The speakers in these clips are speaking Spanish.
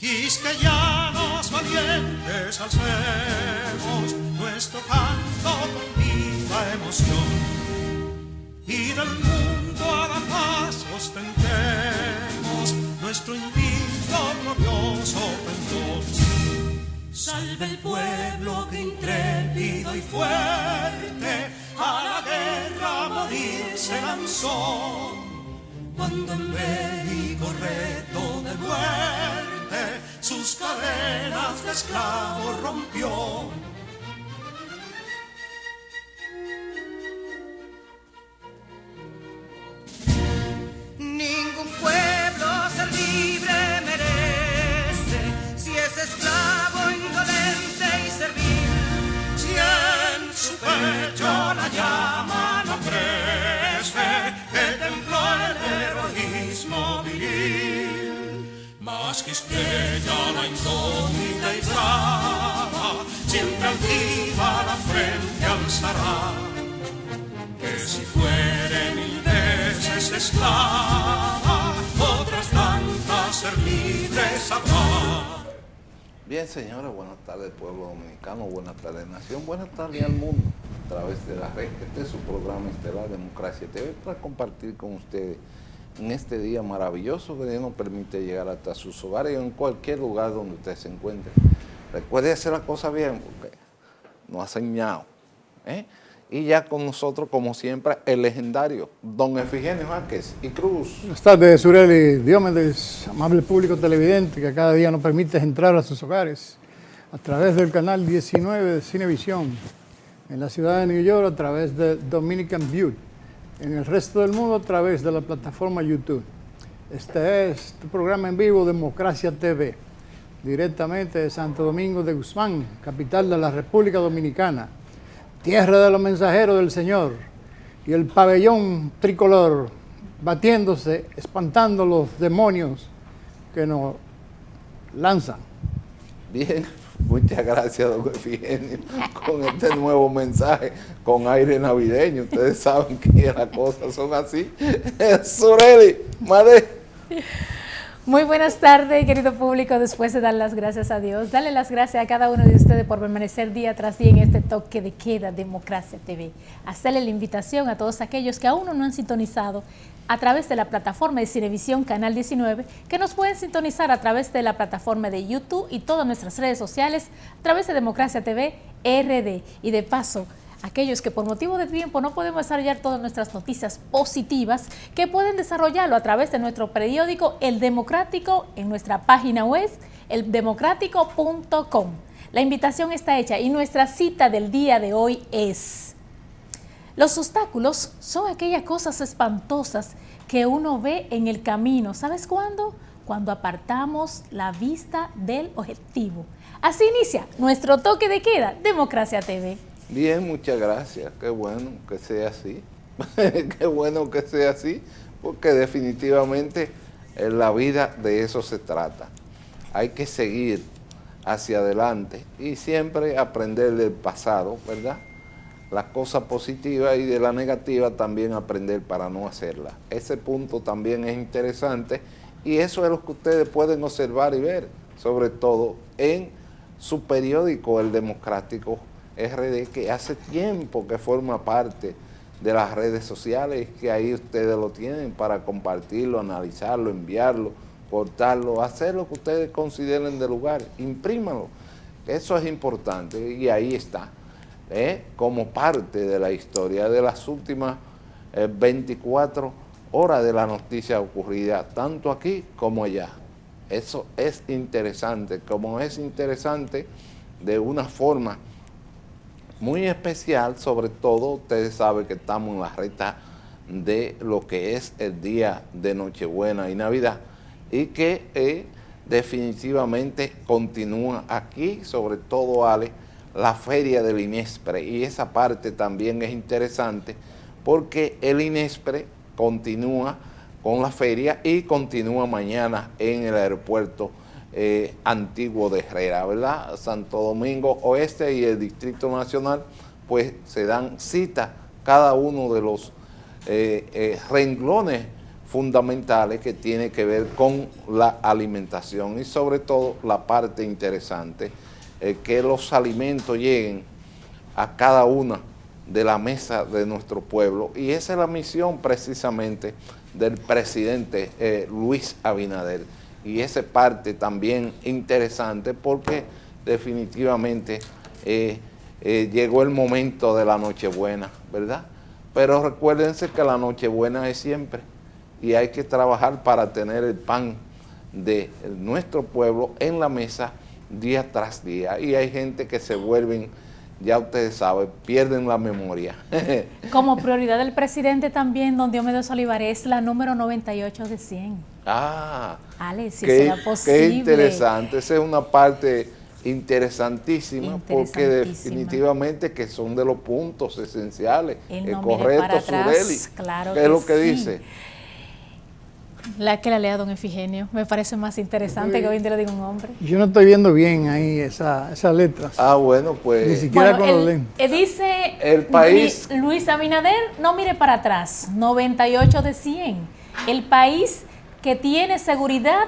Quisqueyanos valientes alcemos nuestro canto con viva emoción, y del mundo a la paz ostentemos nuestro invicto glorioso pendón. Salve el pueblo que intrépido y fuerte a la guerra a morir se lanzó, cuando en bélico reto de muerte sus cadenas de esclavos rompió. Ningún pueblo ser libre merece si es esclavo, indolente y servil. Si en su pecho la llama no crece, que templó el heroísmo viril. Más que estrella la indómita y brava, siempre altiva la frente alzará, que si fuere mil veces esclava, otras tantas ser libres habrá. Bien, señores, buenas tardes, pueblo dominicano, buenas tardes, nación, buenas tardes al mundo, a través de la red. Este es su programa estelar Democracia TV, para compartir con ustedes en este día maravilloso que Dios nos permite llegar hasta sus hogares o en cualquier lugar donde usted se encuentre. Recuerde hacer las cosas bien, porque no hacen ñao, Y ya con nosotros, como siempre, el legendario don Efigénio Jáquez y Cruz. Buenas tardes, Sureli, Diomedes, amable público televidente que cada día nos permite entrar a sus hogares a través del canal 19 de Cinevisión, en la ciudad de New York a través de Dominican View, en el resto del mundo a través de la plataforma YouTube. Este es tu programa en vivo, Democracia TV, directamente de Santo Domingo de Guzmán, capital de la República Dominicana, tierra de los mensajeros del Señor, y el pabellón tricolor batiéndose, espantando los demonios que nos lanzan. Bien, muchas gracias, don Efigénio, con este nuevo mensaje, con aire navideño. Ustedes saben que las cosas son así. Sureli, madre. Muy buenas tardes, querido público. Después de dar las gracias a Dios, darle las gracias a cada uno de ustedes por permanecer día tras día en este toque de queda Democracia TV. Hacerle la invitación a todos aquellos que aún no han sintonizado a través de la plataforma de Cinevisión Canal 19, que nos pueden sintonizar a través de la plataforma de YouTube y todas nuestras redes sociales a través de Democracia TV RD. Y de paso, aquellos que por motivo de tiempo no podemos desarrollar todas nuestras noticias positivas, que pueden desarrollarlo a través de nuestro periódico El Democrático en nuestra página web, eldemocrático.com. La invitación está hecha y nuestra cita del día de hoy es: los obstáculos son aquellas cosas espantosas que uno ve en el camino. ¿Sabes cuándo? Cuando apartamos la vista del objetivo. Así inicia nuestro toque de queda, Democracia TV. Bien, muchas gracias. Qué bueno que sea así. Qué bueno que sea así, porque definitivamente en la vida de eso se trata. Hay que seguir hacia adelante y siempre aprender del pasado, ¿verdad? Las cosas positivas, y de la negativa también aprender para no hacerlas. Ese punto también es interesante, y eso es lo que ustedes pueden observar y ver, sobre todo en su periódico El Democrático RD, que hace tiempo que forma parte de las redes sociales, que ahí ustedes lo tienen para compartirlo, analizarlo, enviarlo, cortarlo, hacer lo que ustedes consideren de lugar, imprímanlo. Eso es importante, y ahí está, como parte de la historia de las últimas 24 horas de la noticia ocurrida, tanto aquí como allá. Eso es interesante, como es interesante de una forma muy especial. Sobre todo, ustedes saben que estamos en la recta de lo que es el día de Nochebuena y Navidad, y que definitivamente continúa aquí, sobre todo, Ale, la feria del INESPRE, y esa parte también es interesante porque el INESPRE continúa con la feria y continúa mañana en el aeropuerto antiguo de Herrera, ¿verdad? Santo Domingo Oeste y el Distrito Nacional, pues se dan cita cada uno de los renglones fundamentales que tienen que ver con la alimentación y sobre todo la parte interesante, que los alimentos lleguen a cada una de la mesa de nuestro pueblo, y esa es la misión precisamente del presidente Luis Abinader, y esa parte también interesante porque definitivamente llegó el momento de la Nochebuena, ¿verdad? Pero recuérdense que la Nochebuena es siempre, y hay que trabajar para tener el pan de nuestro pueblo en la mesa día tras día, y hay gente que se vuelven, ya ustedes saben, pierden la memoria. Como prioridad del presidente también, don Diomedes Olivares, es la número 98 de 100. Ah, Ale, si será posible. Qué interesante, esa es una parte interesantísima, porque definitivamente que son de los puntos esenciales. El no correcto, para atrás, Sureli. claro. ¿Qué es lo que dice? La que la lea don Efigenia, me parece más interesante que hoy en día lo diga un hombre. Yo no estoy viendo bien ahí esas letras. Ah, bueno, pues... Ni siquiera con los lentes. Dice el país... Luis Abinader, no mire para atrás, 98 de 100. El país que tiene seguridad,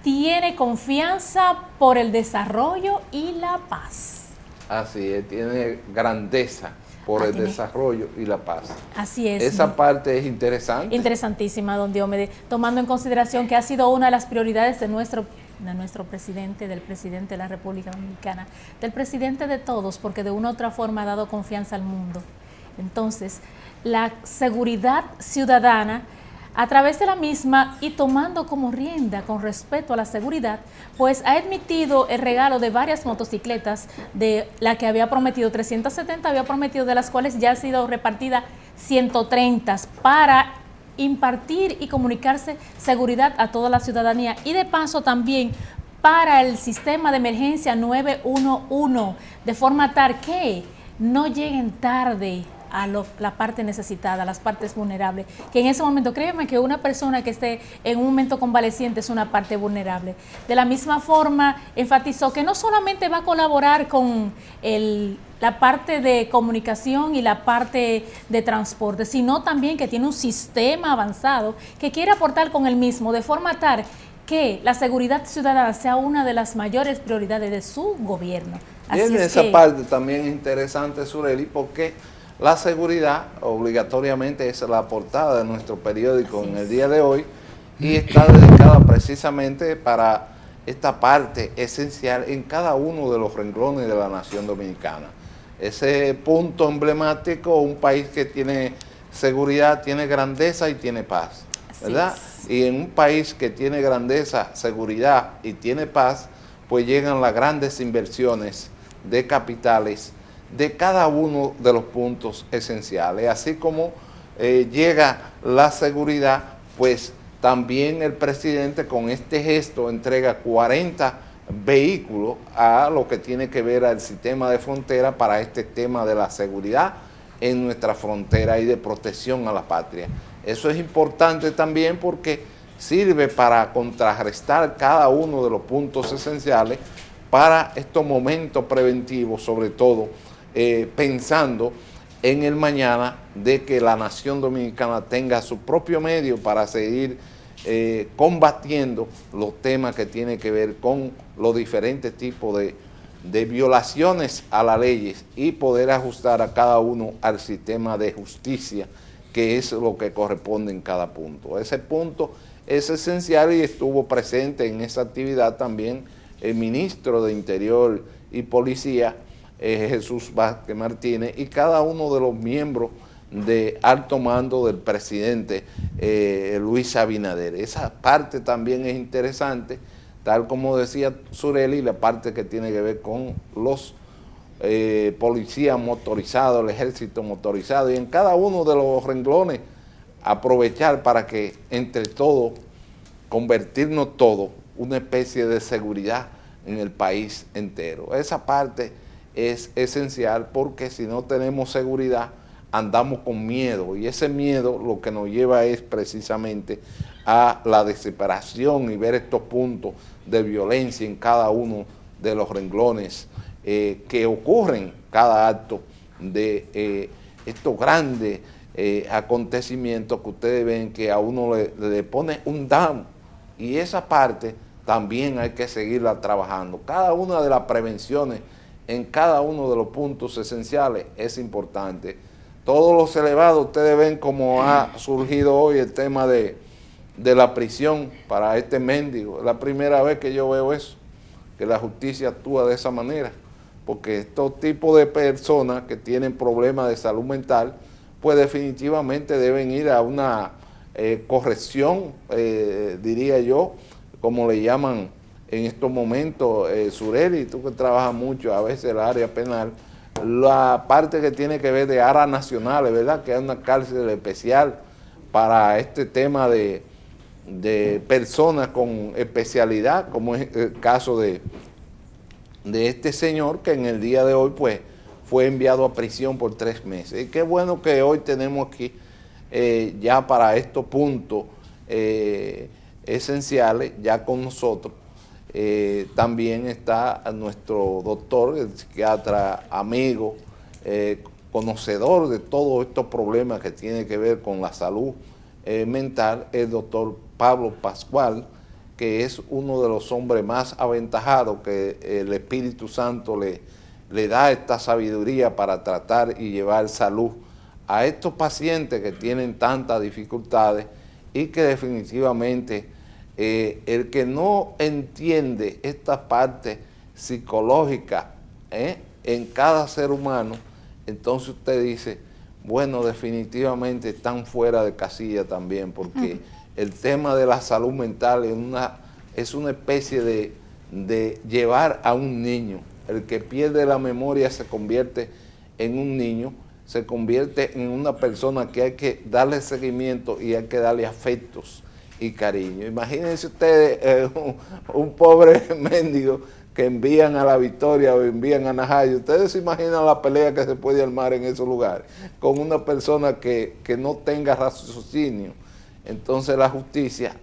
tiene confianza por el desarrollo y la paz. Así es, tiene grandeza por el desarrollo y la paz. Así es. Esa parte es interesante. Interesantísima, don Diomedes, tomando en consideración que ha sido una de las prioridades de nuestro presidente, del presidente de la República Dominicana, del presidente de todos, porque de una u otra forma ha dado confianza al mundo. Entonces, la seguridad ciudadana, a través de la misma y tomando como rienda con respeto a la seguridad, pues ha admitido el regalo de varias motocicletas, de la que había prometido 370, había prometido, de las cuales ya ha sido repartida 130 para impartir y comunicarse seguridad a toda la ciudadanía, y de paso también para el sistema de emergencia 911, de forma tal que no lleguen tarde a la parte necesitada, a las partes vulnerables, que en ese momento, créeme que una persona que esté en un momento convaleciente es una parte vulnerable. De la misma forma, enfatizó que no solamente va a colaborar con la parte de comunicación y la parte de transporte, sino también que tiene un sistema avanzado que quiere aportar con el mismo, de forma tal que la seguridad ciudadana sea una de las mayores prioridades de su gobierno. Bien, esa parte también es interesante, Sureli, porque la seguridad obligatoriamente es la portada de nuestro periódico en el día de hoy, y está dedicada precisamente para esta parte esencial en cada uno de los renglones de la nación dominicana. Ese punto emblemático, un país que tiene seguridad, tiene grandeza y tiene paz, ¿verdad? Y en un país que tiene grandeza, seguridad y tiene paz, pues llegan las grandes inversiones de capitales de cada uno de los puntos esenciales. Así como llega la seguridad, pues también el presidente con este gesto entrega 40 vehículos a lo que tiene que ver al sistema de frontera para este tema de la seguridad en nuestra frontera y de protección a la patria. Eso es importante también porque sirve para contrarrestar cada uno de los puntos esenciales para estos momentos preventivos, sobre todo pensando en el mañana de que la nación dominicana tenga su propio medio para seguir combatiendo los temas que tienen que ver con los diferentes tipos de violaciones a las leyes y poder ajustar a cada uno al sistema de justicia, que es lo que corresponde en cada punto. Ese punto es esencial y estuvo presente en esa actividad también el ministro de Interior y Policía, Jesús Vázquez Martínez, y cada uno de los miembros de alto mando del presidente Luis Abinader. Esa parte también es interesante, tal como decía Sureli, la parte que tiene que ver con los policías motorizados, el ejército motorizado, y en cada uno de los renglones aprovechar para que entre todos, convertirnos todos, una especie de seguridad en el país entero. Esa parte es esencial porque si no tenemos seguridad andamos con miedo, y ese miedo lo que nos lleva es precisamente a la desesperación y ver estos puntos de violencia en cada uno de los renglones que ocurren cada acto de estos grandes acontecimientos que ustedes ven que a uno le pone un down, y esa parte también hay que seguirla trabajando. Cada una de las prevenciones en cada uno de los puntos esenciales es importante. Todos los elevados, ustedes ven cómo ha surgido hoy el tema de la prisión para este mendigo. Es la primera vez que yo veo eso, que la justicia actúa de esa manera, porque estos tipos de personas que tienen problemas de salud mental, pues definitivamente deben ir a una corrección, diría yo, como le llaman en estos momentos, Sureli, tú que trabajas mucho a veces el área penal, la parte que tiene que ver de áreas nacionales, ¿verdad? Que hay una cárcel especial para este tema de personas con especialidad, como es el caso de este señor que en el día de hoy pues fue enviado a prisión por 3 meses. Y qué bueno que hoy tenemos aquí ya para estos puntos esenciales, ya con nosotros. También está nuestro doctor, el psiquiatra amigo, conocedor de todos estos problemas que tienen que ver con la salud mental, el doctor Pablo Pascual, que es uno de los hombres más aventajados que el Espíritu Santo le da esta sabiduría para tratar y llevar salud a estos pacientes que tienen tantas dificultades y que definitivamente el que no entiende esta parte psicológica en cada ser humano, entonces usted dice, bueno, definitivamente están fuera de casilla también, porque el tema de la salud mental es una especie de llevar a un niño. El que pierde la memoria se convierte en un niño, se convierte en una persona que hay que darle seguimiento y hay que darle afectos y cariño. Imagínense ustedes un pobre mendigo que envían a La Victoria o envían a Najayo. Ustedes se imaginan la pelea que se puede armar en esos lugares con una persona que no tenga raciocinio. Entonces la justicia,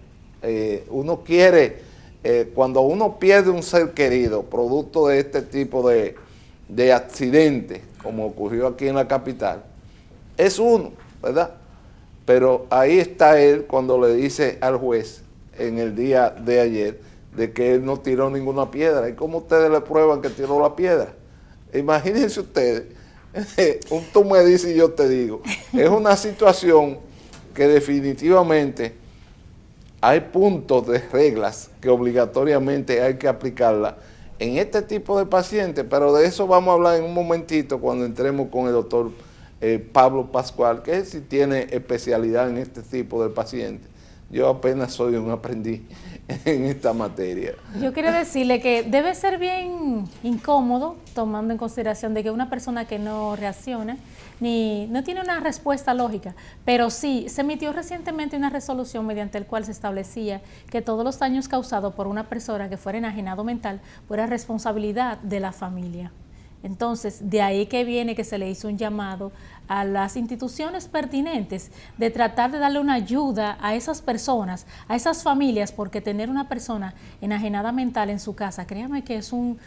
uno quiere, cuando uno pierde un ser querido, producto de este tipo de accidentes, como ocurrió aquí en la capital, es uno, ¿verdad? Pero ahí está él cuando le dice al juez en el día de ayer de que él no tiró ninguna piedra. ¿Y cómo ustedes le prueban que tiró la piedra? Imagínense ustedes, tú me dices y yo te digo, es una situación que definitivamente hay puntos de reglas que obligatoriamente hay que aplicarlas en este tipo de pacientes, pero de eso vamos a hablar en un momentito cuando entremos con el doctor Pablo Pascual, que sí tiene especialidad en este tipo de pacientes. Yo apenas soy un aprendiz en esta materia. Yo quiero decirle que debe ser bien incómodo, tomando en consideración de que una persona que no reacciona, no tiene una respuesta lógica, pero sí, se emitió recientemente una resolución mediante el cual se establecía que todos los daños causados por una persona que fuera enajenado mental fuera responsabilidad de la familia. Entonces, de ahí que viene que se le hizo un llamado a las instituciones pertinentes de tratar de darle una ayuda a esas personas, a esas familias, porque tener una persona enajenada mental en su casa, créame que es un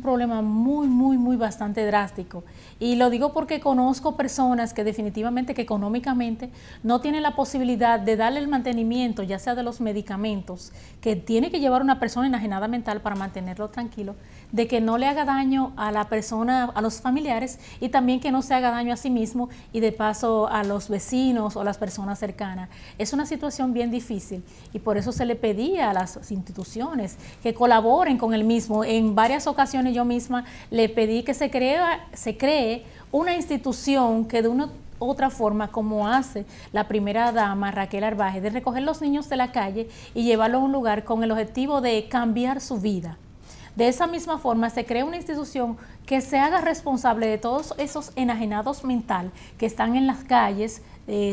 problema muy bastante drástico. Y lo digo porque conozco personas que definitivamente, que económicamente no tienen la posibilidad de darle el mantenimiento, ya sea de los medicamentos que tiene que llevar una persona enajenada mental para mantenerlo tranquilo, de que no le haga daño a la persona, a los familiares, y también que no se haga daño a sí mismo y de paso a los vecinos o las personas cercanas. Es una situación bien difícil y por eso se le pedía a las instituciones que colaboren con el mismo. En varias ocasiones yo misma le pedí que se cree una institución que de una otra forma, como hace la primera dama Raquel Arbaje, de recoger los niños de la calle y llevarlos a un lugar con el objetivo de cambiar su vida. De esa misma forma se crea una institución que se haga responsable de todos esos enajenados mental que están en las calles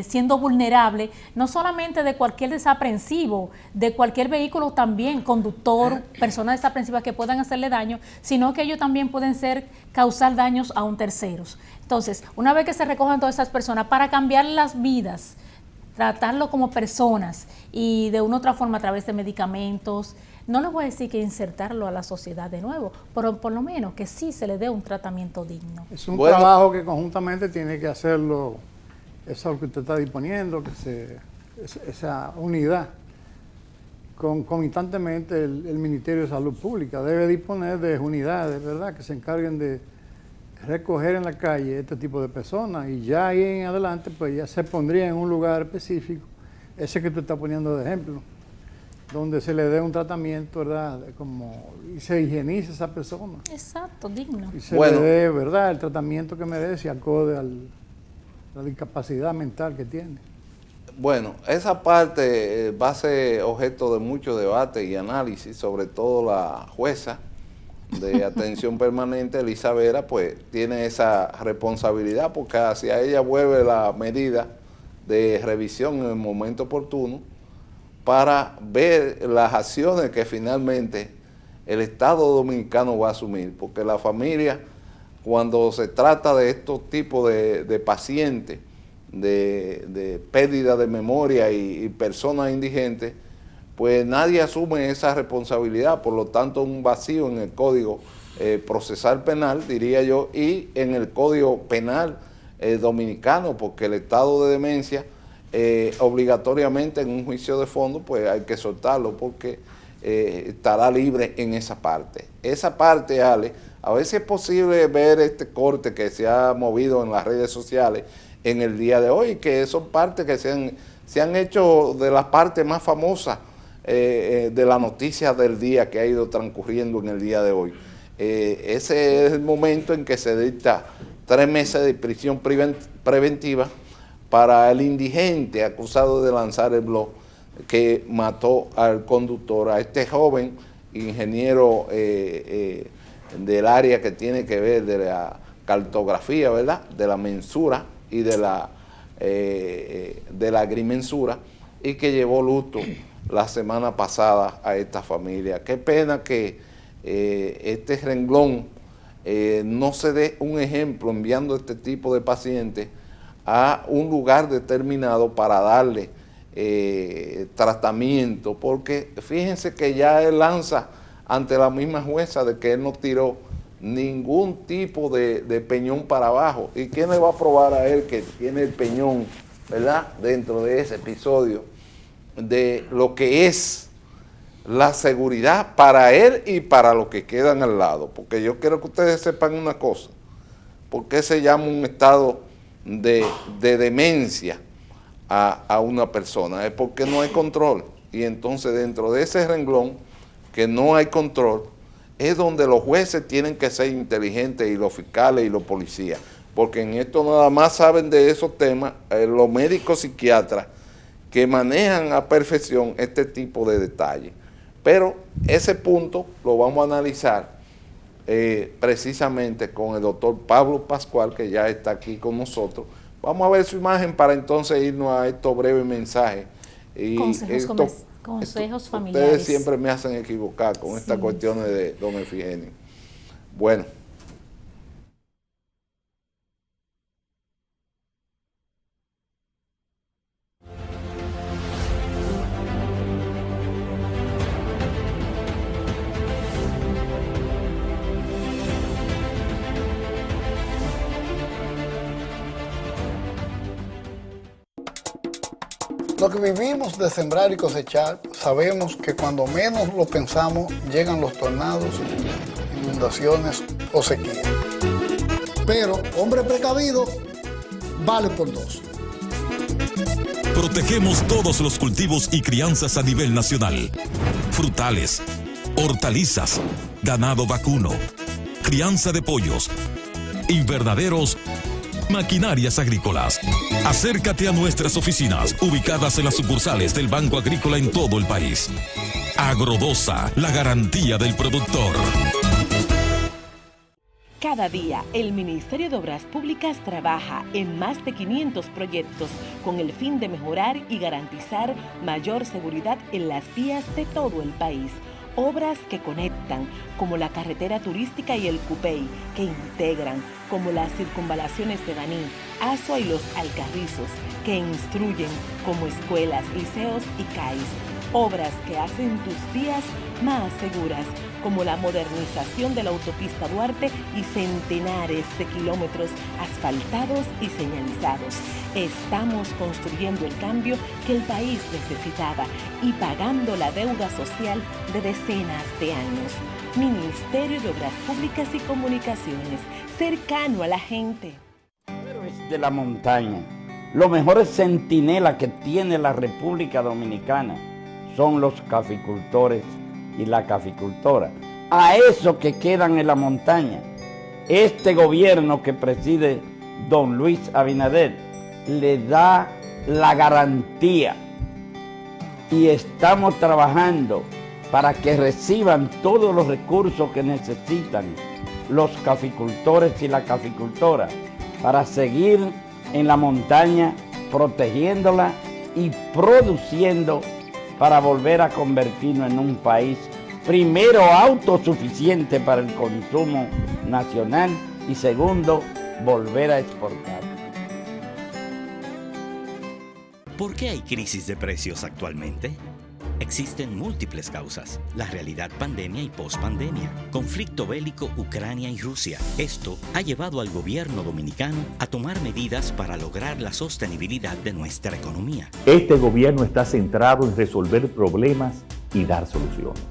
siendo vulnerables, no solamente de cualquier desaprensivo, de cualquier vehículo también, conductor, personas desaprensivas que puedan hacerle daño, sino que ellos también pueden causar daños a un terceros. Entonces, una vez que se recojan todas esas personas para cambiar las vidas, tratarlo como personas y de una u otra forma a través de medicamentos, no les voy a decir que insertarlo a la sociedad de nuevo, pero por lo menos que sí se le dé un tratamiento digno. Es un trabajo que conjuntamente tiene que hacerlo eso que usted está disponiendo, esa unidad. Concomitantemente el Ministerio de Salud Pública debe disponer de unidades, ¿verdad?, que se encarguen de recoger en la calle este tipo de personas, y ya ahí en adelante pues ya se pondría en un lugar específico, ese que tú estás poniendo de ejemplo, donde se le dé un tratamiento, ¿verdad?, y se higienice esa persona. Exacto, digno. Y se le dé, ¿verdad?, el tratamiento que merece y acorde a la discapacidad mental que tiene. Bueno, esa parte va a ser objeto de mucho debate y análisis, sobre todo la jueza de atención permanente, Elisa Vera, pues tiene esa responsabilidad, porque hacia ella vuelve la medida de revisión en el momento oportuno para ver las acciones que finalmente el Estado Dominicano va a asumir, porque la familia, cuando se trata de estos tipos de pacientes, de pérdida de memoria y personas indigentes, pues nadie asume esa responsabilidad, por lo tanto un vacío en el Código Procesal Penal, diría yo, y en el Código Penal dominicano, porque el estado de demencia obligatoriamente en un juicio de fondo pues hay que soltarlo, porque estará libre en esa parte. Esa parte, Ale, a ver si es posible ver este corte que se ha movido en las redes sociales en el día de hoy, que son partes que se han hecho de las partes más famosas de la noticia del día que ha ido transcurriendo en el día de hoy. Ese es el momento en que se dicta 3 meses de prisión preventiva para el indigente acusado de lanzar el blog que mató al conductor, a este joven ingeniero del área que tiene que ver de la cartografía, ¿verdad?, de la mensura y de la agrimensura, y que llevó luto la semana pasada a esta familia. Qué pena que este renglón no se dé un ejemplo enviando este tipo de pacientes a un lugar determinado para darle tratamiento, porque fíjense que ya él lanza ante la misma jueza de que él no tiró ningún tipo de peñón para abajo. ¿Y quién le va a probar a él que tiene el peñón, ¿verdad?, dentro de ese episodio de lo que es la seguridad para él y para los que quedan al lado? Porque yo quiero que ustedes sepan una cosa: ¿por qué se llama un estado de demencia a una persona? Es porque no hay control, y entonces dentro de ese renglón que no hay control es donde los jueces tienen que ser inteligentes, y los fiscales y los policías, porque en esto nada más saben de esos temas los médicos psiquiatras, que manejan a perfección este tipo de detalles. Pero ese punto lo vamos a analizar precisamente con el doctor Pablo Pascual, que ya está aquí con nosotros. Vamos a ver su imagen para entonces irnos a estos breves mensajes. Y consejos familiares. Ustedes siempre me hacen equivocar con estas cuestiones de don Efigenio. Bueno. Lo que vivimos de sembrar y cosechar, sabemos que cuando menos lo pensamos llegan los tornados, inundaciones o sequía. Pero, hombre precavido, vale por 2. Protegemos todos los cultivos y crianzas a nivel nacional. Frutales, hortalizas, ganado vacuno, crianza de pollos, invernaderos, maquinarias agrícolas. Acércate a nuestras oficinas, ubicadas en las sucursales del Banco Agrícola en todo el país. Agrodosa, la garantía del productor. Cada día, el Ministerio de Obras Públicas trabaja en más de 500 proyectos con el fin de mejorar y garantizar mayor seguridad en las vías de todo el país. Obras que conectan, como la carretera turística y el Cupey, que integran, como las circunvalaciones de Baní, Azua y los Alcarrizos, que instruyen, como escuelas, liceos y CAIS. Obras que hacen tus vías más seguras, como la modernización de la autopista Duarte y centenares de kilómetros asfaltados y señalizados. Estamos construyendo el cambio que el país necesitaba y pagando la deuda social de decenas de años. Ministerio de Obras Públicas y Comunicaciones, cercano a la gente. De la montaña. Los mejores centinelas que tiene la República Dominicana son los caficultores y la caficultora. A esos que quedan en la montaña, este gobierno que preside don Luis Abinader le da la garantía y estamos trabajando para que reciban todos los recursos que necesitan los caficultores y la caficultora para seguir en la montaña protegiéndola y produciendo para volver a convertirnos en un país primero autosuficiente para el consumo nacional y segundo, volver a exportar. ¿Por qué hay crisis de precios actualmente? Existen múltiples causas: la realidad pandemia y pospandemia, conflicto bélico Ucrania y Rusia. Esto ha llevado al gobierno dominicano a tomar medidas para lograr la sostenibilidad de nuestra economía. Este gobierno está centrado en resolver problemas y dar soluciones.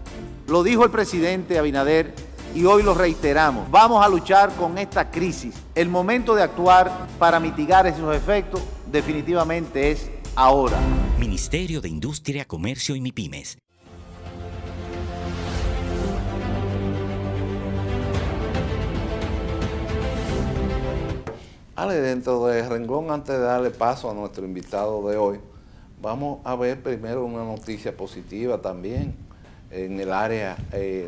Lo dijo el presidente Abinader y hoy lo reiteramos. Vamos a luchar con esta crisis. El momento de actuar para mitigar esos efectos definitivamente es ahora. Ministerio de Industria, Comercio y MIPYMES. Ale, dentro del renglón, antes de darle paso a nuestro invitado de hoy, vamos a ver primero una noticia positiva también en el área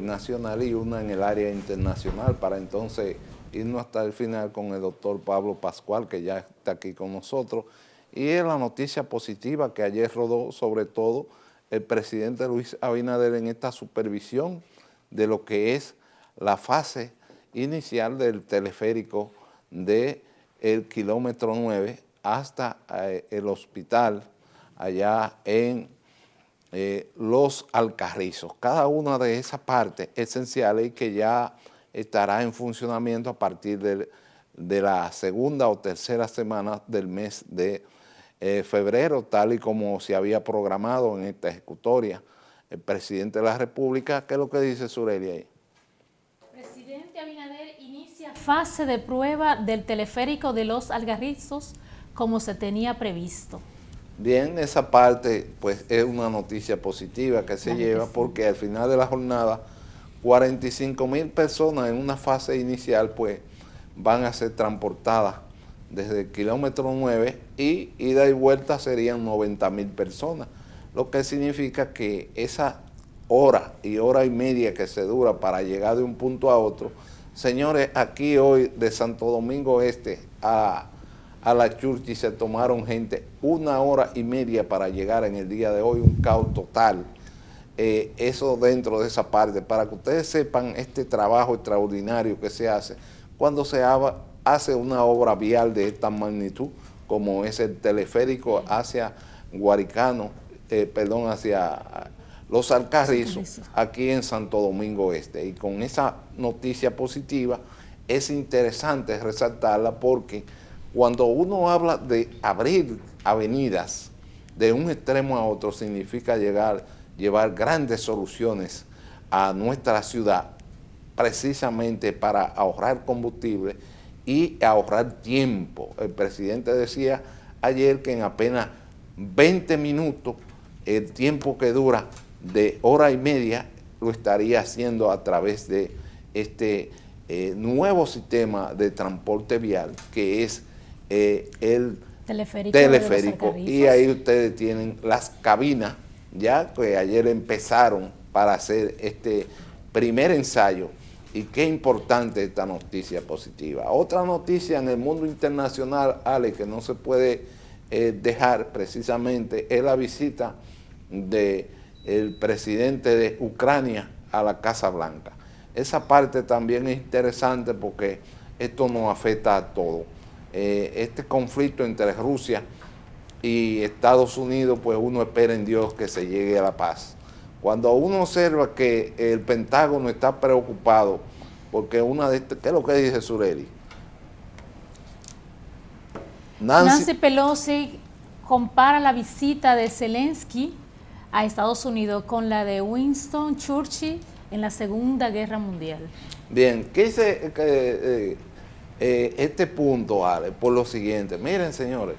nacional y una en el área internacional, para entonces irnos hasta el final con el doctor Pablo Pascual, que ya está aquí con nosotros. Y es la noticia positiva que ayer rodó, sobre todo, el presidente Luis Abinader en esta supervisión de lo que es la fase inicial del teleférico del kilómetro 9 hasta el hospital allá en Los Alcarrizos. Cada una de esas partes esenciales y que ya estará en funcionamiento a partir de la segunda o tercera semana del mes de febrero, tal y como se había programado en esta ejecutoria el presidente de la República. ¿Qué es lo que dice Surelia ahí? Presidente Abinader inicia fase de prueba del teleférico de Los Alcarrizos como se tenía previsto. Bien, esa parte pues es una noticia positiva que se lleva, porque al final de la jornada 45,000 personas en una fase inicial pues van a ser transportadas desde el kilómetro 9 y ida y vuelta serían 90,000 personas, lo que significa que esa hora y hora y media que se dura para llegar de un punto a otro, señores, aquí hoy de Santo Domingo Este a la Churchi se tomaron gente 1 hora y media para llegar en el día de hoy, un caos total. Eso dentro de esa parte, para que ustedes sepan este trabajo extraordinario que se hace cuando se hace una obra vial de esta magnitud, como es el teleférico hacia Guaricano, hacia Los Alcarrizos, aquí en Santo Domingo Este. Y con esa noticia positiva es interesante resaltarla, porque cuando uno habla de abrir avenidas de un extremo a otro, significa llevar grandes soluciones a nuestra ciudad, precisamente para ahorrar combustible y ahorrar tiempo. El presidente decía ayer que en apenas 20 minutos, el tiempo que dura de hora y media, lo estaría haciendo a través de este nuevo sistema de transporte vial, que es el teleférico. Y ahí ustedes tienen las cabinas, ya que ayer empezaron para hacer este primer ensayo. Y qué importante esta noticia positiva. Otra noticia en el mundo internacional, Ale, que no se puede dejar precisamente, es la visita del presidente de Ucrania a la Casa Blanca. Esa parte también es interesante porque esto nos afecta a todos. Este conflicto entre Rusia y Estados Unidos, pues uno espera en Dios que se llegue a la paz. Cuando uno observa que el Pentágono está preocupado, porque ¿qué es lo que dice Sureli? Nancy Pelosi compara la visita de Zelensky a Estados Unidos con la de Winston Churchill en la Segunda Guerra Mundial. Bien, ¿qué dice este punto, Ale? Por lo siguiente, miren señores,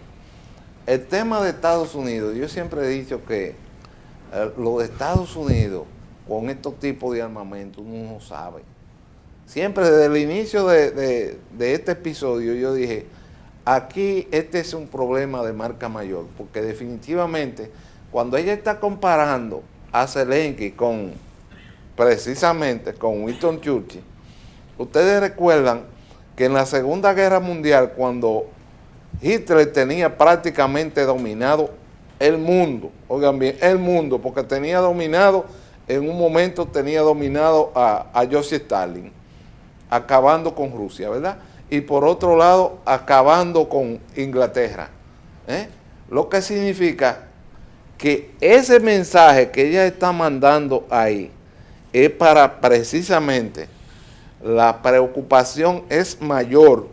el tema de Estados Unidos, yo siempre he dicho que lo de Estados Unidos con estos tipos de armamento uno no sabe. Siempre desde el inicio de este episodio yo dije, aquí este es un problema de marca mayor, porque definitivamente cuando ella está comparando a Zelensky precisamente con Winston Churchill, ustedes recuerdan que en la Segunda Guerra Mundial, cuando Hitler tenía prácticamente dominado el mundo, oigan bien, el mundo, porque tenía dominado, en un momento tenía dominado a Joseph Stalin, acabando con Rusia, ¿verdad? Y por otro lado, acabando con Inglaterra. Lo que significa que ese mensaje que ella está mandando ahí es para precisamente, la preocupación es mayor,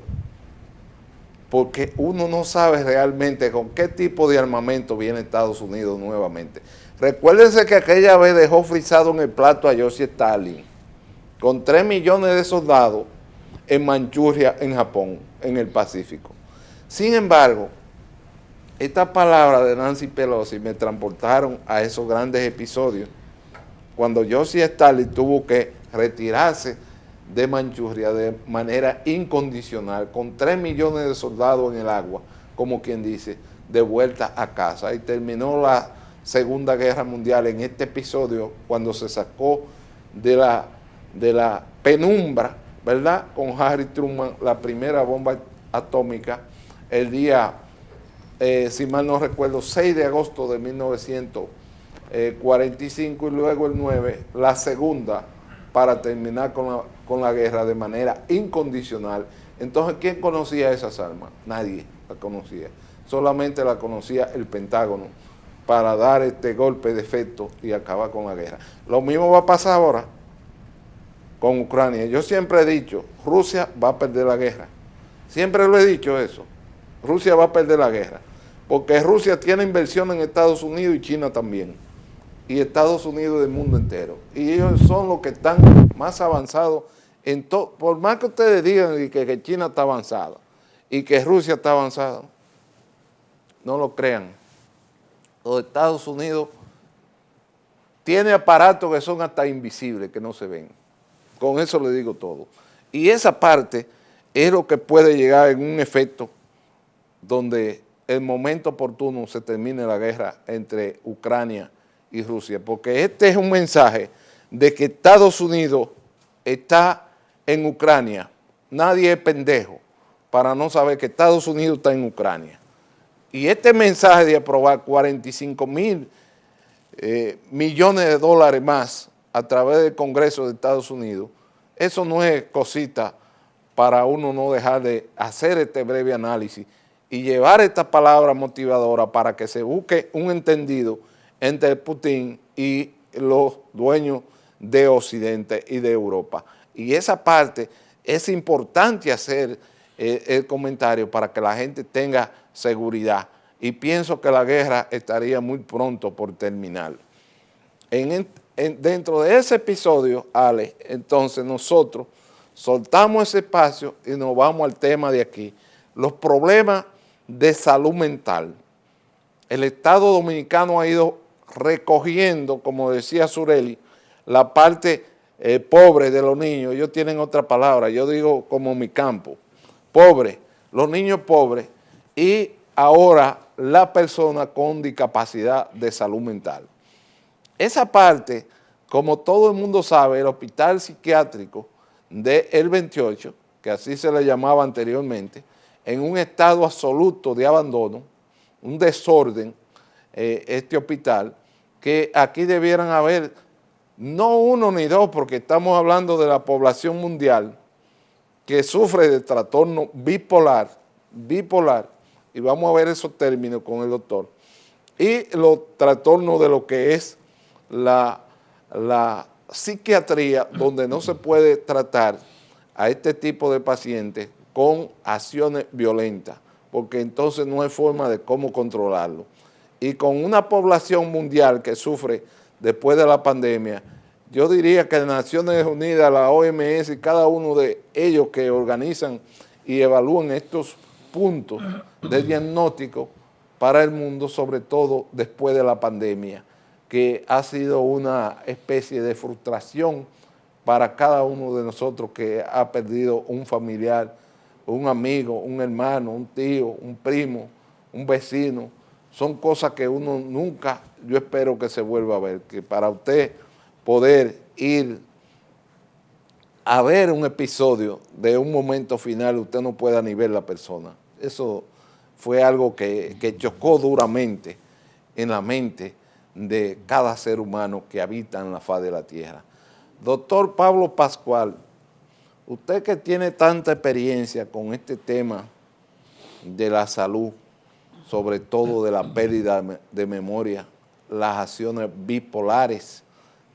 porque uno no sabe realmente con qué tipo de armamento viene Estados Unidos nuevamente. Recuérdense que aquella vez dejó frisado en el plato a Joseph Stalin, con 3 millones de soldados en Manchuria, en Japón, en el Pacífico. Sin embargo, estas palabras de Nancy Pelosi me transportaron a esos grandes episodios, cuando Joseph Stalin tuvo que retirarse de Manchuria de manera incondicional, con 3 millones de soldados en el agua, como quien dice, de vuelta a casa. Y terminó la Segunda Guerra Mundial en este episodio, cuando se sacó de la penumbra, ¿verdad?, con Harry Truman, la primera bomba atómica, el día, si mal no recuerdo, 6 de agosto de 1945, y luego el 9, la segunda, para terminar con la guerra de manera incondicional. Entonces, ¿quién conocía esas armas? Nadie la conocía. Solamente la conocía el Pentágono para dar este golpe de efecto y acabar con la guerra. Lo mismo va a pasar ahora con Ucrania. Yo siempre he dicho, Rusia va a perder la guerra. Siempre lo he dicho eso. Rusia va a perder la guerra. Porque Rusia tiene inversión en Estados Unidos y China también. Y Estados Unidos del mundo entero. Y ellos son los que están más avanzados en todo. Por más que ustedes digan que China está avanzada y que Rusia está avanzada, no lo crean. Los Estados Unidos tiene aparatos que son hasta invisibles, que no se ven. Con eso le digo todo. Y esa parte es lo que puede llegar en un efecto donde el momento oportuno se termine la guerra entre Ucrania y Rusia, porque este es un mensaje de que Estados Unidos está en Ucrania. Nadie es pendejo para no saber que Estados Unidos está en Ucrania. Y este mensaje de aprobar 45,000 millones de dólares más a través del Congreso de Estados Unidos, eso no es cosita para uno no dejar de hacer este breve análisis y llevar esta palabra motivadora para que se busque un entendido entre Putin y los dueños de Occidente y de Europa. Y esa parte es importante hacer el comentario para que la gente tenga seguridad. Y pienso que la guerra estaría muy pronto por terminar. Dentro de ese episodio, Ale, entonces nosotros soltamos ese espacio y nos vamos al tema de aquí. Los problemas de salud mental. El Estado Dominicano ha ido recogiendo, como decía Sureli, la parte pobre de los niños. Ellos tienen otra palabra, yo digo como mi campo, pobre, los niños pobres, y ahora la persona con discapacidad de salud mental. Esa parte, como todo el mundo sabe, el hospital psiquiátrico del 28, que así se le llamaba anteriormente, en un estado absoluto de abandono, un desorden, este hospital, que aquí debieran haber no uno ni dos, porque estamos hablando de la población mundial que sufre de trastorno bipolar, y vamos a ver esos términos con el doctor, y los trastornos de lo que es la psiquiatría, donde no se puede tratar a este tipo de pacientes con acciones violentas, porque entonces no hay forma de cómo controlarlo. Y con una población mundial que sufre después de la pandemia, yo diría que Naciones Unidas, la OMS y cada uno de ellos que organizan y evalúan estos puntos de diagnóstico para el mundo, sobre todo después de la pandemia, que ha sido una especie de frustración para cada uno de nosotros que ha perdido un familiar, un amigo, un hermano, un tío, un primo, un vecino. Son cosas que uno nunca, yo espero que se vuelva a ver, que para usted poder ir a ver un episodio de un momento final, usted no pueda ni ver la persona. Eso fue algo que chocó duramente en la mente de cada ser humano que habita en la faz de la tierra. Doctor Pablo Pascual, usted que tiene tanta experiencia con este tema de la salud, sobre todo de la pérdida de memoria, las acciones bipolares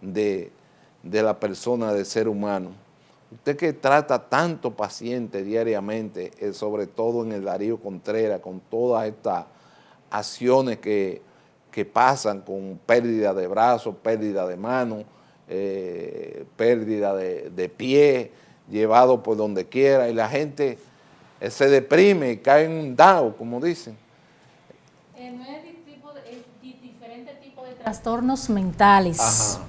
de la persona, del ser humano, usted que trata tanto paciente diariamente, sobre todo en el Darío Contreras, con todas estas acciones que pasan con pérdida de brazos, pérdida de manos, pérdida de pie, llevado por donde quiera, y la gente se deprime y cae en un dao, como dicen. No es diferentes tipos de trastornos mentales. Ajá.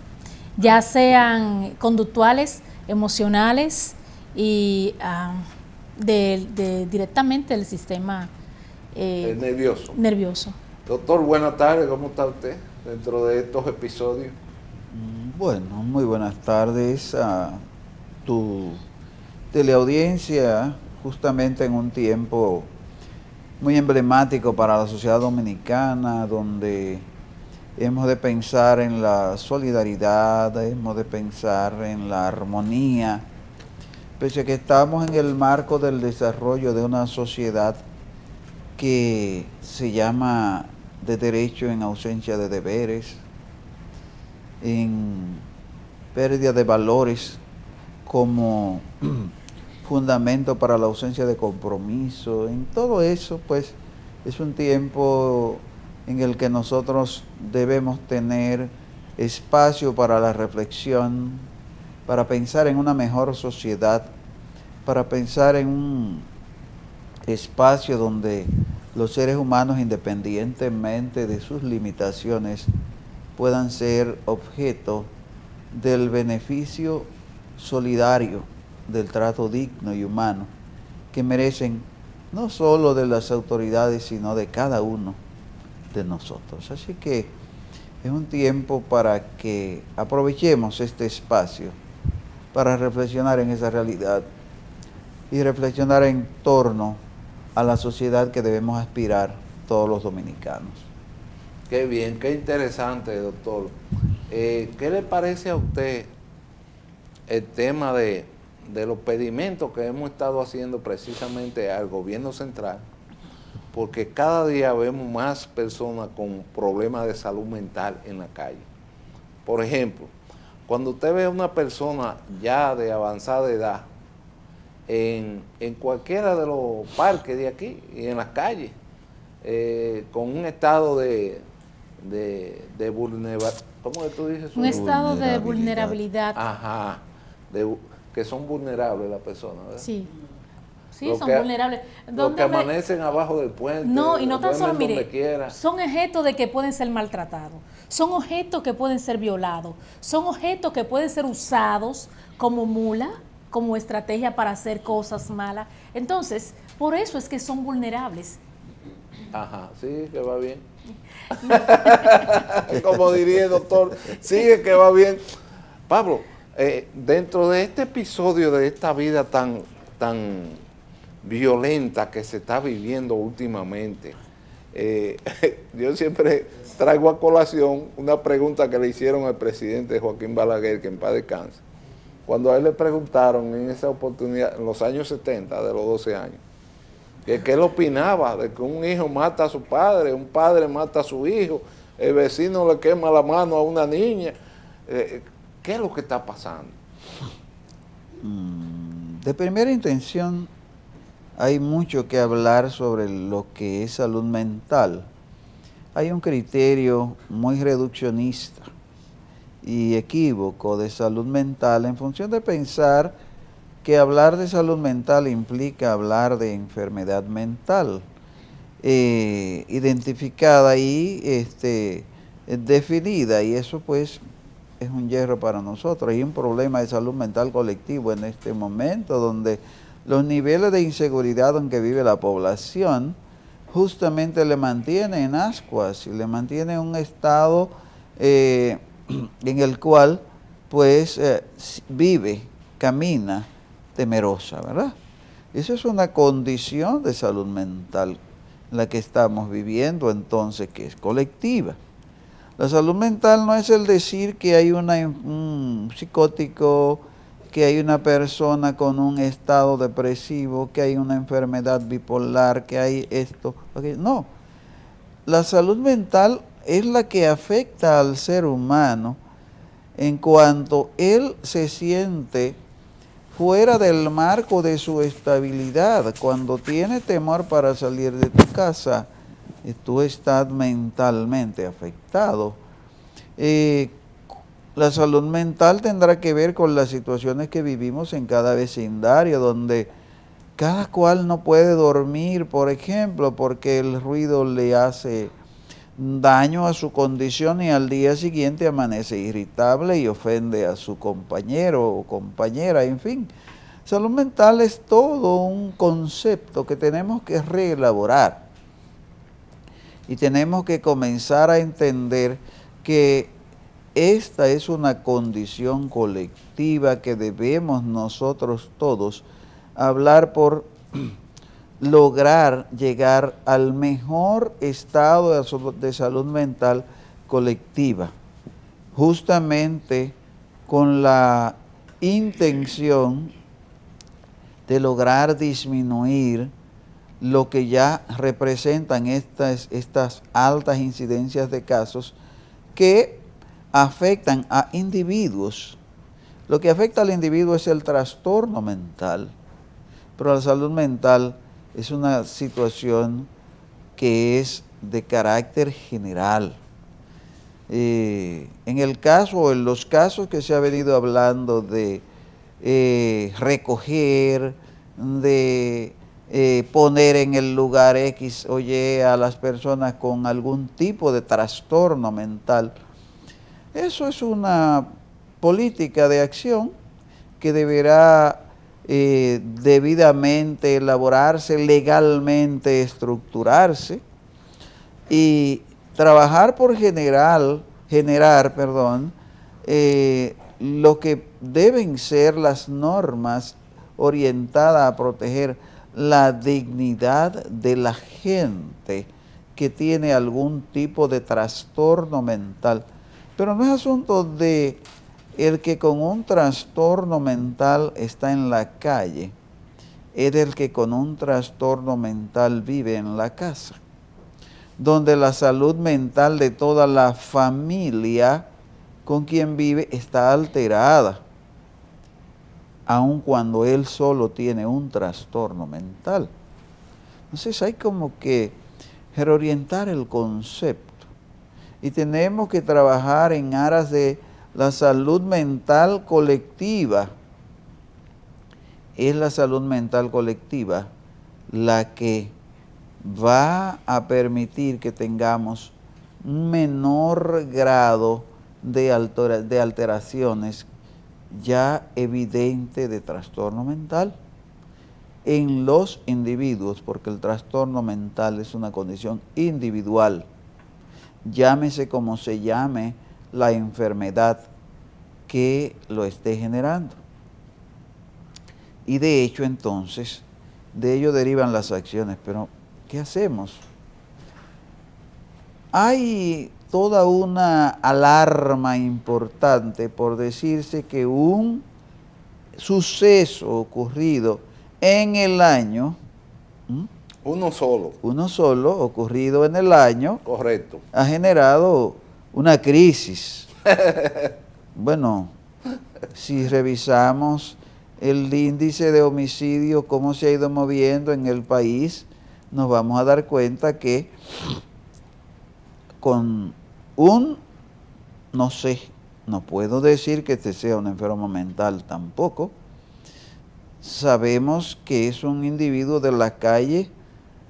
Ya sean conductuales, emocionales y directamente del sistema nervioso. Doctor, buenas tardes, ¿cómo está usted dentro de estos episodios? Bueno, muy buenas tardes a tu teleaudiencia, justamente en un tiempo muy emblemático para la sociedad dominicana, donde hemos de pensar en la solidaridad, hemos de pensar en la armonía, pese a que estamos en el marco del desarrollo de una sociedad que se llama de derecho en ausencia de deberes, en pérdida de valores como fundamento para la ausencia de compromiso. En todo eso, pues, es un tiempo en el que nosotros debemos tener espacio para la reflexión, para pensar en una mejor sociedad, para pensar en un espacio donde los seres humanos, independientemente de sus limitaciones, puedan ser objeto del beneficio solidario, del trato digno y humano que merecen no solo de las autoridades, sino de cada uno de nosotros. Así que es un tiempo para que aprovechemos este espacio para reflexionar en esa realidad y reflexionar en torno a la sociedad que debemos aspirar todos los dominicanos. Qué bien, qué interesante, doctor. ¿Qué le parece a usted el tema de los pedimentos que hemos estado haciendo precisamente al gobierno central? Porque cada día vemos más personas con problemas de salud mental en la calle. Por ejemplo, cuando usted ve a una persona ya de avanzada edad en cualquiera de los parques de aquí y en las calles, con un estado de vulnerabilidad, ¿cómo tú dices? Un estado de vulnerabilidad. Ajá, que son vulnerables las personas, ¿verdad? Sí. Sí, son vulnerables. Los que amanecen abajo del puente. No, y no tan solo, mire, quiera. Son objetos de que pueden ser maltratados, son objetos que pueden ser violados, son objetos que pueden ser usados como mula, como estrategia para hacer cosas malas. Entonces, por eso es que son vulnerables. Ajá, sí, que va bien. Como diría el doctor, sigue que va bien. Pablo, dentro de este episodio de esta vida tan violenta que se está viviendo últimamente, yo siempre traigo a colación una pregunta que le hicieron al presidente Joaquín Balaguer, que en paz descanse, cuando a él le preguntaron en esa oportunidad, en los años 70, de los 12 años, que él opinaba de que un hijo mata a su padre, un padre mata a su hijo, el vecino le quema la mano a una niña. ¿Qué es lo que está pasando? De primera intención, hay mucho que hablar sobre lo que es salud mental. Hay un criterio muy reduccionista y equívoco de salud mental en función de pensar que hablar de salud mental implica hablar de enfermedad mental, identificada y definida, y eso pues es un hierro para nosotros. Hay un problema de salud mental colectivo en este momento, donde los niveles de inseguridad en que vive la población justamente le mantiene en ascuas y le mantiene en un estado en el cual pues vive, camina temerosa, ¿verdad? Eso es una condición de salud mental en la que estamos viviendo entonces, que es colectiva. La salud mental no es el decir que hay un psicótico, que hay una persona con un estado depresivo, que hay una enfermedad bipolar, que hay esto, aquello. No, la salud mental es la que afecta al ser humano en cuanto él se siente fuera del marco de su estabilidad. Cuando tiene temor para salir de tu casa, tú estás mentalmente afectado. La salud mental tendrá que ver con las situaciones que vivimos en cada vecindario, donde cada cual no puede dormir, por ejemplo, porque el ruido le hace daño a su condición y al día siguiente amanece irritable y ofende a su compañero o compañera, en fin. Salud mental es todo un concepto que tenemos que reelaborar y tenemos que comenzar a entender que esta es una condición colectiva que debemos nosotros todos hablar por lograr llegar al mejor estado de salud mental colectiva, justamente con la intención de lograr disminuir lo que ya representan estas altas incidencias de casos que afectan a individuos. Lo que afecta al individuo es el trastorno mental, pero la salud mental es una situación que es de carácter general. En el caso o en los casos que se ha venido hablando de recoger, de poner en el lugar X o Y a las personas con algún tipo de trastorno mental, eso es una política de acción que deberá debidamente elaborarse, legalmente estructurarse y trabajar por generar lo que deben ser las normas orientadas a proteger la dignidad de la gente que tiene algún tipo de trastorno mental. Pero no es asunto de el que con un trastorno mental está en la calle, es el que con un trastorno mental vive en la casa, donde la salud mental de toda la familia con quien vive está alterada, aun cuando él solo tiene un trastorno mental. Entonces hay como que reorientar el concepto y tenemos que trabajar en aras de la salud mental colectiva. Es la salud mental colectiva la que va a permitir que tengamos un menor grado de alteraciones ya evidente de trastorno mental en los individuos, porque el trastorno mental es una condición individual, llámese como se llame la enfermedad que lo esté generando. Y de hecho entonces, de ello derivan las acciones, pero ¿qué hacemos? Hay toda una alarma importante por decirse que un suceso ocurrido en el año, Uno solo. Uno solo, ocurrido en el año. Correcto. Ha generado una crisis. Bueno, si revisamos el índice de homicidio, cómo se ha ido moviendo en el país, nos vamos a dar cuenta que con no sé, no puedo decir que este sea un enfermo mental tampoco. Sabemos que es un individuo de la calle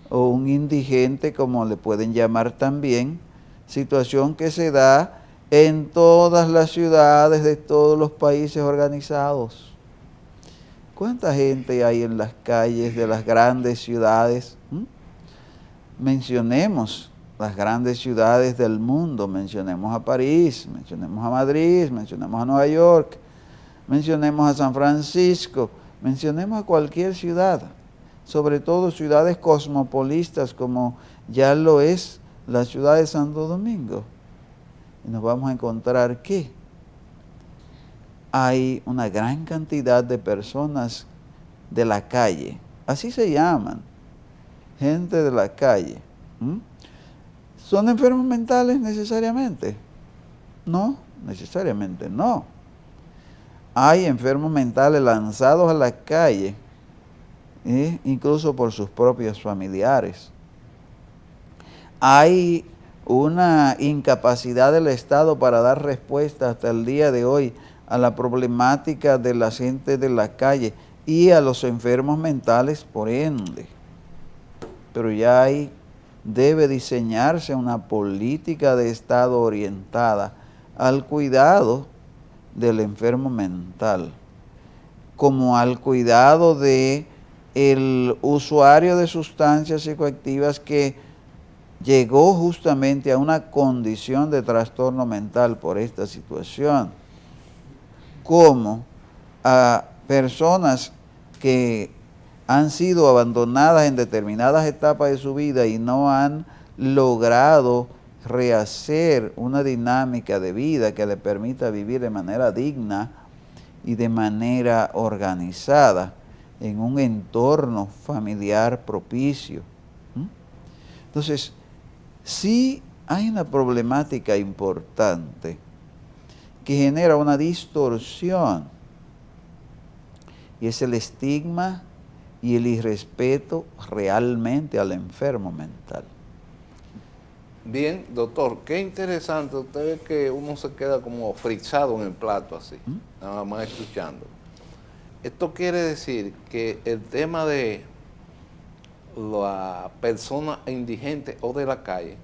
o un indigente, como le pueden llamar también, situación que se da en todas las ciudades de todos los países organizados. ¿Cuánta gente hay en las calles de las grandes ciudades? Mencionemos las grandes ciudades del mundo, mencionemos a París, mencionemos a Madrid, mencionemos a Nueva York, mencionemos a San Francisco, mencionemos a cualquier ciudad, sobre todo ciudades cosmopolitas como ya lo es la ciudad de Santo Domingo. Y nos vamos a encontrar que hay una gran cantidad de personas de la calle, así se llaman, gente de la calle. ¿Son enfermos mentales necesariamente? No, necesariamente no. Hay enfermos mentales lanzados a la calle, incluso por sus propios familiares. Hay una incapacidad del Estado para dar respuesta hasta el día de hoy a la problemática de la gente de la calle y a los enfermos mentales por ende. Pero ya debe diseñarse una política de Estado orientada al cuidado del enfermo mental, como al cuidado de el usuario de sustancias psicoactivas que llegó justamente a una condición de trastorno mental por esta situación, como a personas que han sido abandonadas en determinadas etapas de su vida y no han logrado rehacer una dinámica de vida que le permita vivir de manera digna y de manera organizada en un entorno familiar propicio. Entonces, sí hay una problemática importante que genera una distorsión, y es el estigma y el irrespeto realmente al enfermo mental. Bien, doctor, qué interesante. Usted ve que uno se queda como frisado en el plato así, nada más escuchando. Esto quiere decir que el tema de la persona indigente o de la calle,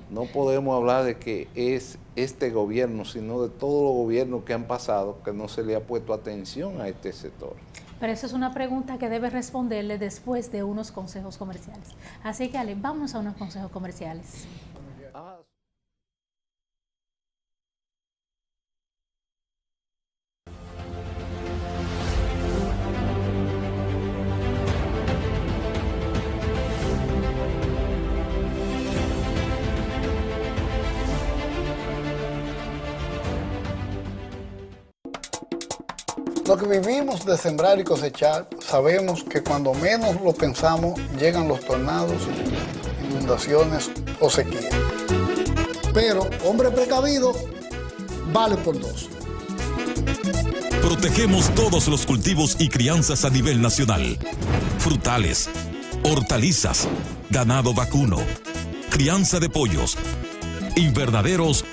no podemos hablar de que es este gobierno, sino de todos los gobiernos que han pasado, que no se le ha puesto atención a este sector. Pero eso es una pregunta que debe responderle después de unos consejos comerciales. Así que, Ale, vamos a unos consejos comerciales. Lo que vivimos de sembrar y cosechar, sabemos que cuando menos lo pensamos llegan los tornados, inundaciones o sequía. Pero, hombre precavido, vale por dos. Protegemos todos los cultivos y crianzas a nivel nacional. Frutales, hortalizas, ganado vacuno, crianza de pollos, invernaderos,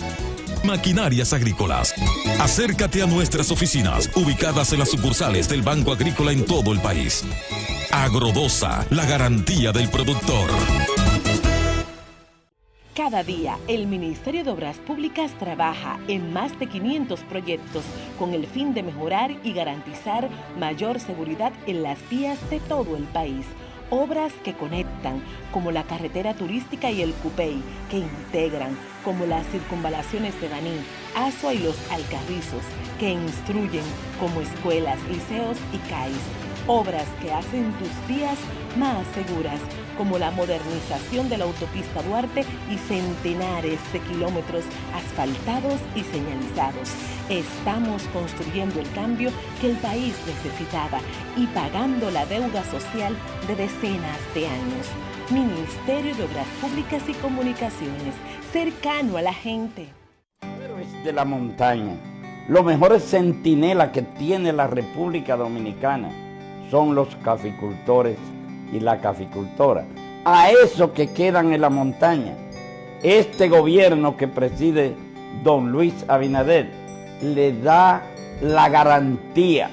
maquinarias agrícolas. Acércate a nuestras oficinas, ubicadas en las sucursales del Banco Agrícola en todo el país. Agrodosa, la garantía del productor. Cada día, el Ministerio de Obras Públicas trabaja en más de 500 proyectos con el fin de mejorar y garantizar mayor seguridad en las vías de todo el país. Obras que conectan, como la carretera turística y el Cupey, que integran, como las circunvalaciones de Baní, Asua y los Alcarrizos, que instruyen, como escuelas, liceos y CAIS. Obras que hacen tus vías más seguras, como la modernización de la autopista Duarte y centenares de kilómetros asfaltados y señalizados. Estamos construyendo el cambio que el país necesitaba y pagando la deuda social de decenas de años. Ministerio de Obras Públicas y Comunicaciones, cercano a la gente. Héroes de la montaña, los mejores centinelas que tiene la República Dominicana son los caficultores y la caficultora. A esos que quedan en la montaña, este gobierno que preside don Luis Abinader le da la garantía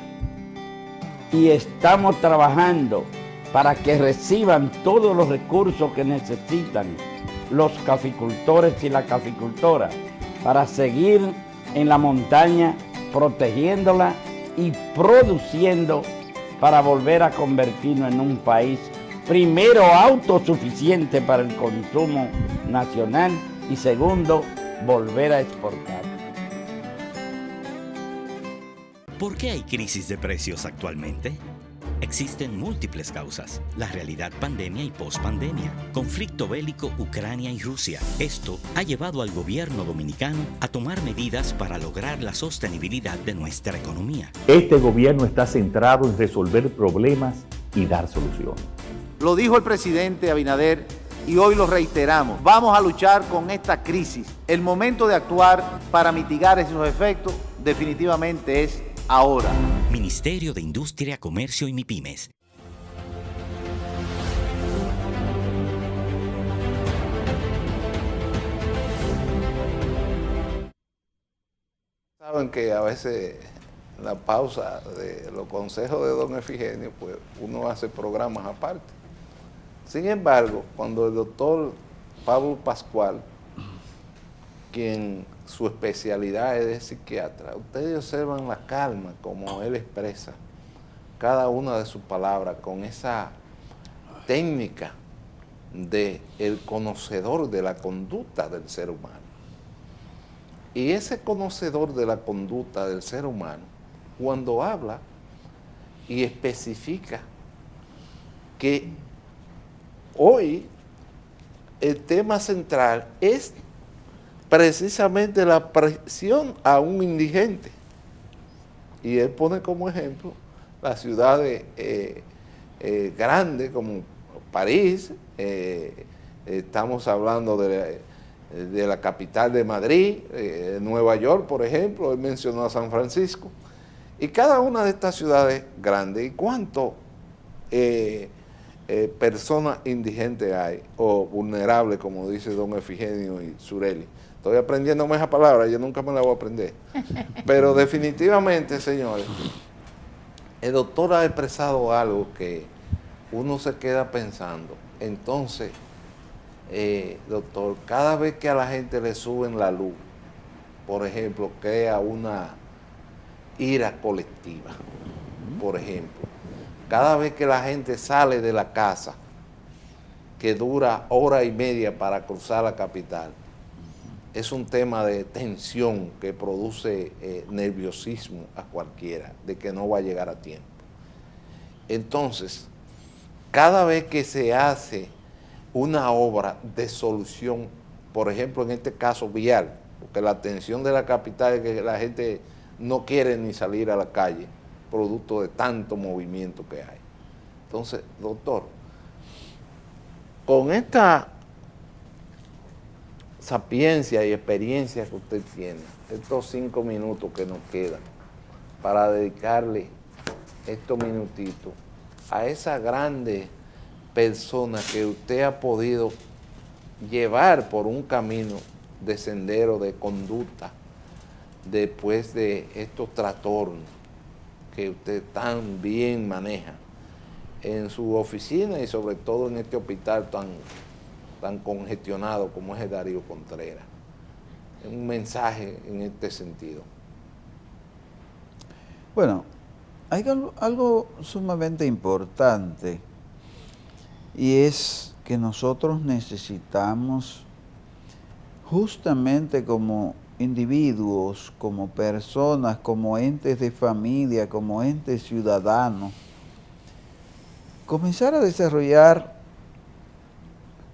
y estamos trabajando para que reciban todos los recursos que necesitan los caficultores y la caficultora para seguir en la montaña protegiéndola y produciendo para volver a convertirnos en un país primero autosuficiente para el consumo nacional y segundo, volver a exportar. ¿Por qué hay crisis de precios actualmente? Existen múltiples causas: la realidad pandemia y pospandemia, conflicto bélico Ucrania y Rusia. Esto ha llevado al gobierno dominicano a tomar medidas para lograr la sostenibilidad de nuestra economía. Este gobierno está centrado en resolver problemas y dar soluciones. Lo dijo el presidente Abinader y hoy lo reiteramos. Vamos a luchar con esta crisis. El momento de actuar para mitigar esos efectos definitivamente es ahora. Ministerio de Industria, Comercio y MIPYMES. Saben que a veces en la pausa de los consejos de don Efigenio, pues uno hace programas aparte. Sin embargo, cuando el doctor Pablo Pascual, quien su especialidad es de psiquiatra, ustedes observan la calma como él expresa cada una de sus palabras con esa técnica de el conocedor de la conducta del ser humano. Y ese conocedor de la conducta del ser humano, cuando habla y especifica que hoy el tema central es precisamente la presión a un indigente. Y él pone como ejemplo las ciudades grandes como París, estamos hablando de la capital de Madrid, Nueva York, por ejemplo, él mencionó a San Francisco, y cada una de estas ciudades grandes, ¿y cuánto personas indigentes hay, o vulnerables, como dice don Efigenio y Sureli? Estoy aprendiéndome esa palabra, yo nunca me la voy a aprender. Pero definitivamente, señores, el doctor ha expresado algo que uno se queda pensando. Entonces, doctor, cada vez que a la gente le suben la luz, por ejemplo, crea una ira colectiva, por ejemplo. Cada vez que la gente sale de la casa, que dura hora y media para cruzar la capital, es un tema de tensión que produce nerviosismo a cualquiera, de que no va a llegar a tiempo. Entonces, cada vez que se hace una obra de solución, por ejemplo, en este caso vial, porque la tensión de la capital es que la gente no quiere ni salir a la calle, producto de tanto movimiento que hay. Entonces, doctor, con esta sapiencia y experiencia que usted tiene, estos 5 minutos que nos quedan, para dedicarle estos minutitos a esa grande persona que usted ha podido llevar por un camino de sendero de conducta después de estos trastornos que usted tan bien maneja en su oficina y sobre todo en este hospital tan congestionado como es el Darío Contreras. Un mensaje en este sentido. Bueno, hay algo sumamente importante y es que nosotros necesitamos justamente como individuos, como personas, como entes de familia, como entes ciudadanos, comenzar a desarrollar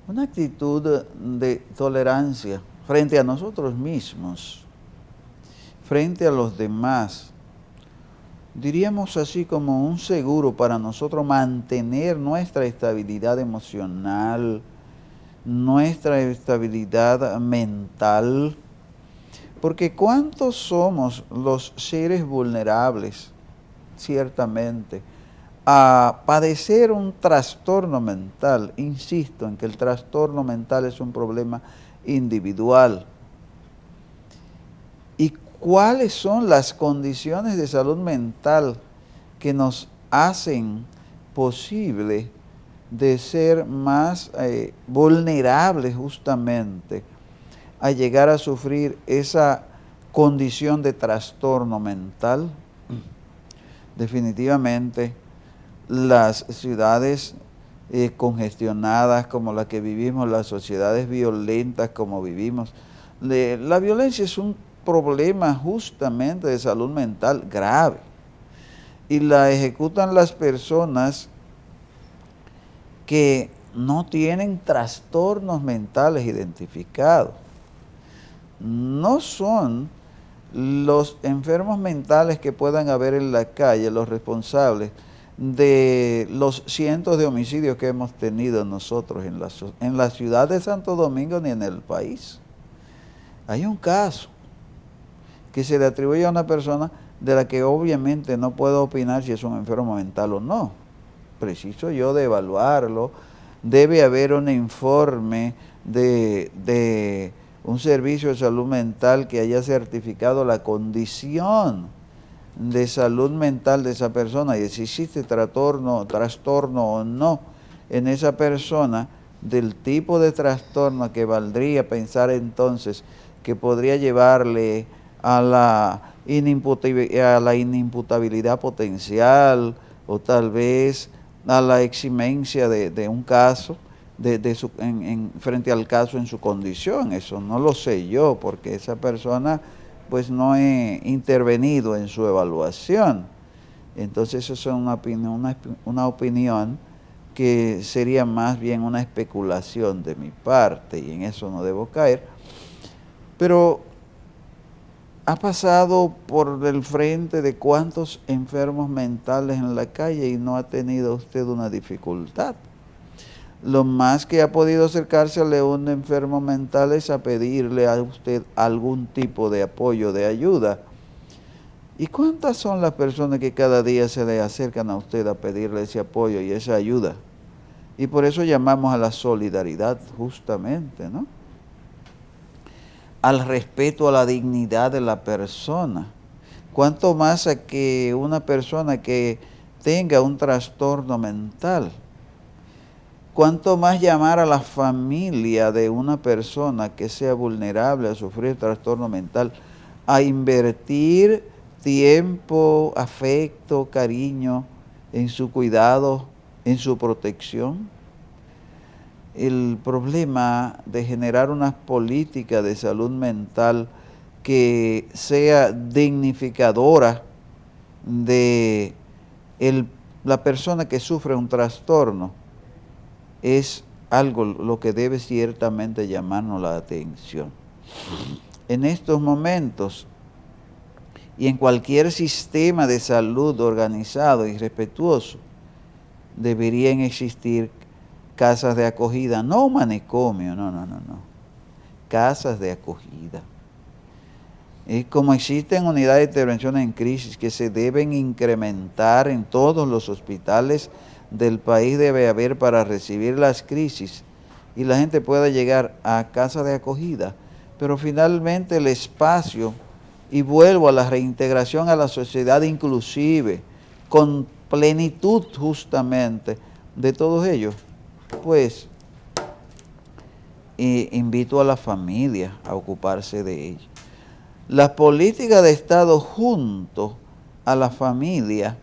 una actitud de tolerancia frente a nosotros mismos, frente a los demás. Diríamos así como un seguro para nosotros mantener nuestra estabilidad emocional, nuestra estabilidad mental, porque ¿cuántos somos los seres vulnerables, ciertamente, a padecer un trastorno mental? Insisto en que el trastorno mental es un problema individual. ¿Y cuáles son las condiciones de salud mental que nos hacen posible de ser más vulnerables justamente a llegar a sufrir esa condición de trastorno mental? Definitivamente, las ciudades congestionadas como la que vivimos, las sociedades violentas como vivimos, la violencia es un problema justamente de salud mental grave y la ejecutan las personas que no tienen trastornos mentales identificados. No son los enfermos mentales que puedan haber en la calle los responsables de los cientos de homicidios que hemos tenido nosotros en la ciudad de Santo Domingo ni en el país. Hay un caso que se le atribuye a una persona de la que obviamente no puedo opinar si es un enfermo mental o no. Preciso yo de evaluarlo. Debe haber un informe de un servicio de salud mental que haya certificado la condición de salud mental de esa persona y si existe trastorno o no en esa persona, del tipo de trastorno que valdría pensar entonces que podría llevarle a la inimputabilidad potencial o tal vez a la eximencia de un caso, frente al caso en su condición. Eso no lo sé yo, porque esa persona pues no he intervenido en su evaluación. Entonces eso es una opinión que sería más bien una especulación de mi parte y en eso no debo caer. Pero ha pasado por el frente de cuántos enfermos mentales en la calle y no ha tenido usted una dificultad. Lo más que ha podido acercársele a un enfermo mental es a pedirle a usted algún tipo de apoyo, de ayuda. ¿Y cuántas son las personas que cada día se le acercan a usted a pedirle ese apoyo y esa ayuda? Y por eso llamamos a la solidaridad justamente, ¿no? Al respeto a la dignidad de la persona. Cuánto más a que una persona que tenga un trastorno mental. Cuánto más llamar a la familia de una persona que sea vulnerable a sufrir trastorno mental a invertir tiempo, afecto, cariño en su cuidado, en su protección. El problema de generar una política de salud mental que sea dignificadora de la persona que sufre un trastorno es algo lo que debe ciertamente llamarnos la atención. En estos momentos y en cualquier sistema de salud organizado y respetuoso deberían existir casas de acogida, no manicomio, no. Casas de acogida. Y como existen unidades de intervención en crisis que se deben incrementar en todos los hospitales del país, debe haber para recibir las crisis y la gente pueda llegar a casa de acogida, pero finalmente el espacio, y vuelvo a la reintegración a la sociedad inclusive, con plenitud justamente de todos ellos, pues invito a la familia a ocuparse de ello. Las políticas de Estado junto a la familia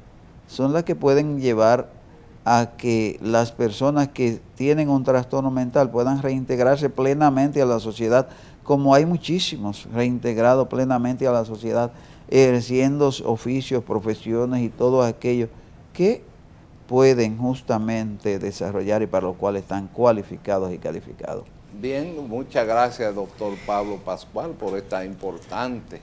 son las que pueden llevar a que las personas que tienen un trastorno mental puedan reintegrarse plenamente a la sociedad, como hay muchísimos reintegrados plenamente a la sociedad, ejerciendo oficios, profesiones y todo aquello que pueden justamente desarrollar y para los cuales están cualificados y calificados. Bien, muchas gracias, doctor Pablo Pascual, por esta importante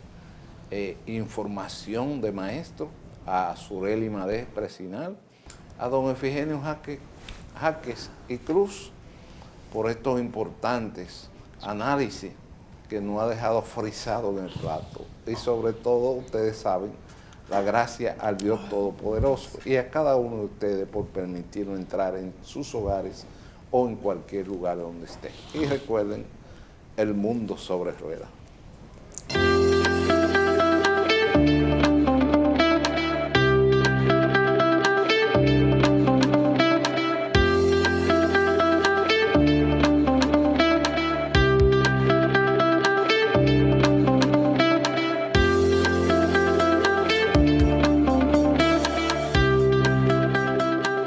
información de maestro, a Sureli Madej Precinal, a don Efigenio Jaques y Cruz, por estos importantes análisis que nos ha dejado frisado en el plato. Y sobre todo, ustedes saben, la gracia al Dios Todopoderoso y a cada uno de ustedes por permitirnos entrar en sus hogares o en cualquier lugar donde estén. Y recuerden, el mundo sobre ruedas.